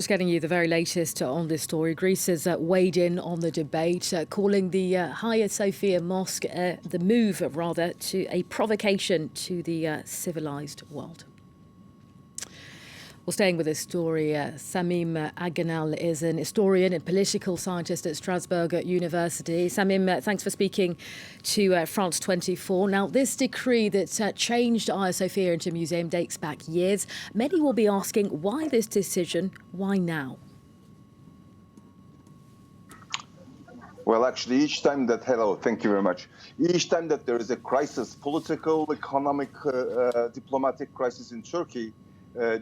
Just getting you the very latest on this story. Greece has weighed in on the debate, calling the Hagia Sophia mosque, the move rather, to a provocation to the civilised world. Well, staying with this story, Samim Akgonul is an historian and political scientist at Strasbourg University. Samim, thanks for speaking to France 24. Now, this decree that changed Hagia Sophia into a museum dates back years. Many will be asking why this decision, why now? Well, actually, thank you very much. Each time that there is a crisis, political, economic, diplomatic crisis in Turkey,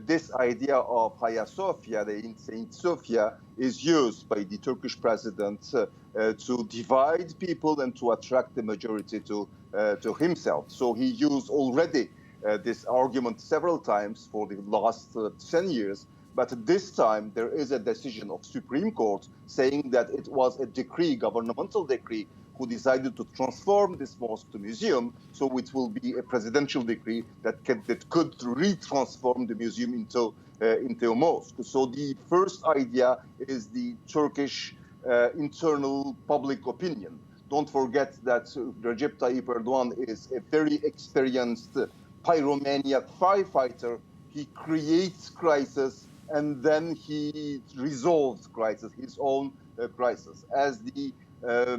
this idea of Hagia Sophia, the Saint Sophia, is used by the Turkish president to divide people and to attract the majority to himself. So he used already this argument several times for the last 10 years. But this time there is a decision of Supreme Court saying that it was a decree, governmental decree, who decided to transform this mosque to museum. So it will be a presidential decree that could retransform the museum into a mosque. So the first idea is the Turkish internal public opinion. Don't forget that Recep Tayyip Erdogan is a very experienced pyromaniac firefighter. He creates crisis and then he resolves crisis, his own crisis. As the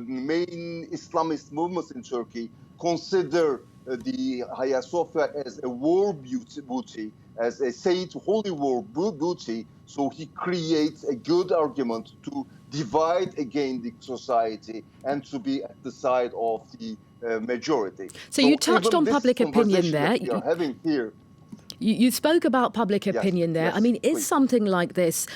main Islamist movements in Turkey consider the Hagia Sophia as a war booty, as a saint holy war booty, so he creates a good argument to divide again the society and to be at the side of the majority. So you touched on public opinion there. We are having here. You spoke about public opinion there. Yes, I mean, is please. something like this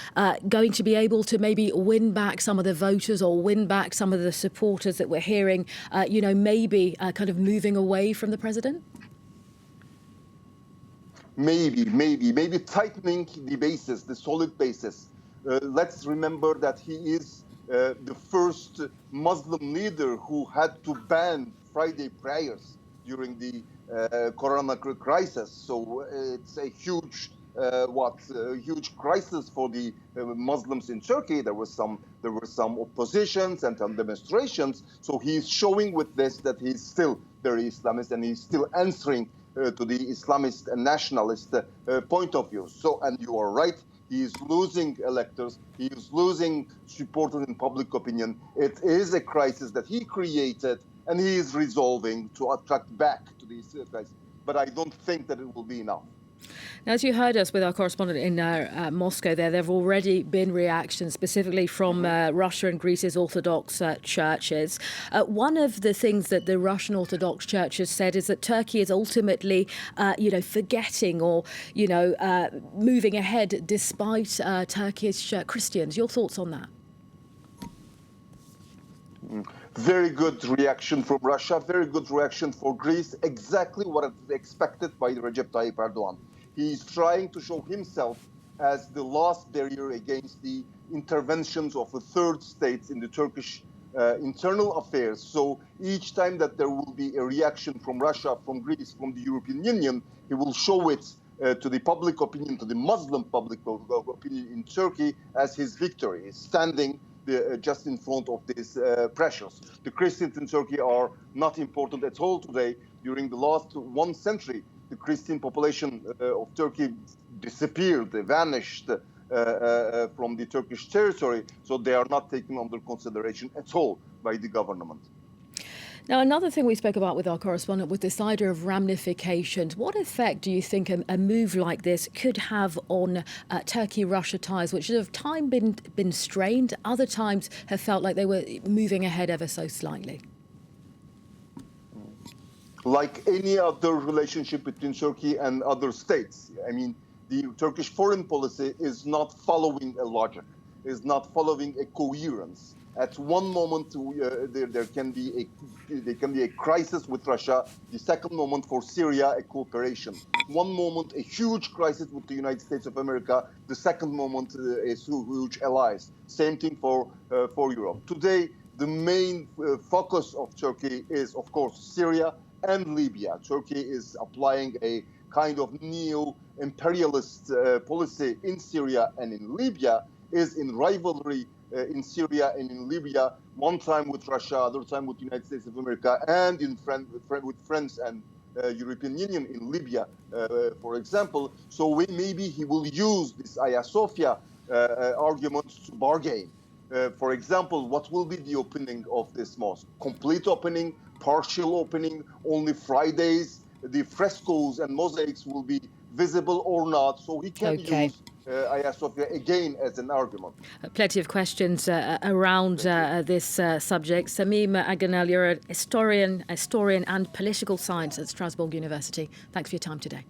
going to be able to maybe win back some of the voters or win back some of the supporters that we're hearing, maybe kind of moving away from the president? Maybe tightening the basis, the solid basis. Let's remember that he is the first Muslim leader who had to ban Friday prayers during the corona crisis. So it's a huge huge crisis for the Muslims in Turkey. There were some oppositions and some demonstrations. So he's showing with this that he's still very Islamist and he's still answering to the Islamist and nationalist point of view. So, and you are right, he is losing electors, he is losing supporters in public opinion. It is a crisis that he created and he is resolving to attract back to these crises. But I don't think that it will be enough. Now, as you heard us with our correspondent in Moscow there have already been reactions specifically from Russia and Greece's Orthodox churches. One of the things that the Russian Orthodox Church has said is that Turkey is ultimately, forgetting or, moving ahead despite Turkish Christians. Your thoughts on that? Very good reaction from Russia, very good reaction for Greece, exactly what is expected by Recep Tayyip Erdogan. He is trying to show himself as the last barrier against the interventions of the third states in the Turkish internal affairs. So each time that there will be a reaction from Russia, from Greece, from the European Union, he will show it to the public opinion, to the Muslim public opinion in Turkey as his victory, standing just in front of these pressures. The Christians in Turkey are not important at all today. During the last 1 century, the Christian population of Turkey disappeared, they vanished from the Turkish territory, so they are not taken under consideration at all by the government. Now, another thing we spoke about with our correspondent was this idea of ramifications. What effect do you think a move like this could have on Turkey-Russia ties, which have time been strained, other times have felt like they were moving ahead ever so slightly? Like any other relationship between Turkey and other states, I mean, the Turkish foreign policy is not following a logic, is not following a coherence. At one moment, there can be a crisis with Russia. The second moment for Syria, a cooperation. One moment, a huge crisis with the United States of America. The second moment, a huge allies. Same thing for Europe. Today, the main focus of Turkey is, of course, Syria and Libya. Turkey is applying a kind of neo-imperialist policy in Syria and in Libya. is in rivalry in Syria and in Libya, one time with Russia, other time with the United States of America, and with friends and European Union in Libya, for example. So maybe he will use this Hagia Sophia arguments to bargain. For example, what will be the opening of this mosque? Complete opening, partial opening, only Fridays? The frescoes and mosaics will be visible or not? So he can Okay. use Hagia Sophia again as an argument. Plenty of questions around this subject. Samim Akgonul, you're a historian and political science at Strasbourg University. Thanks for your time today.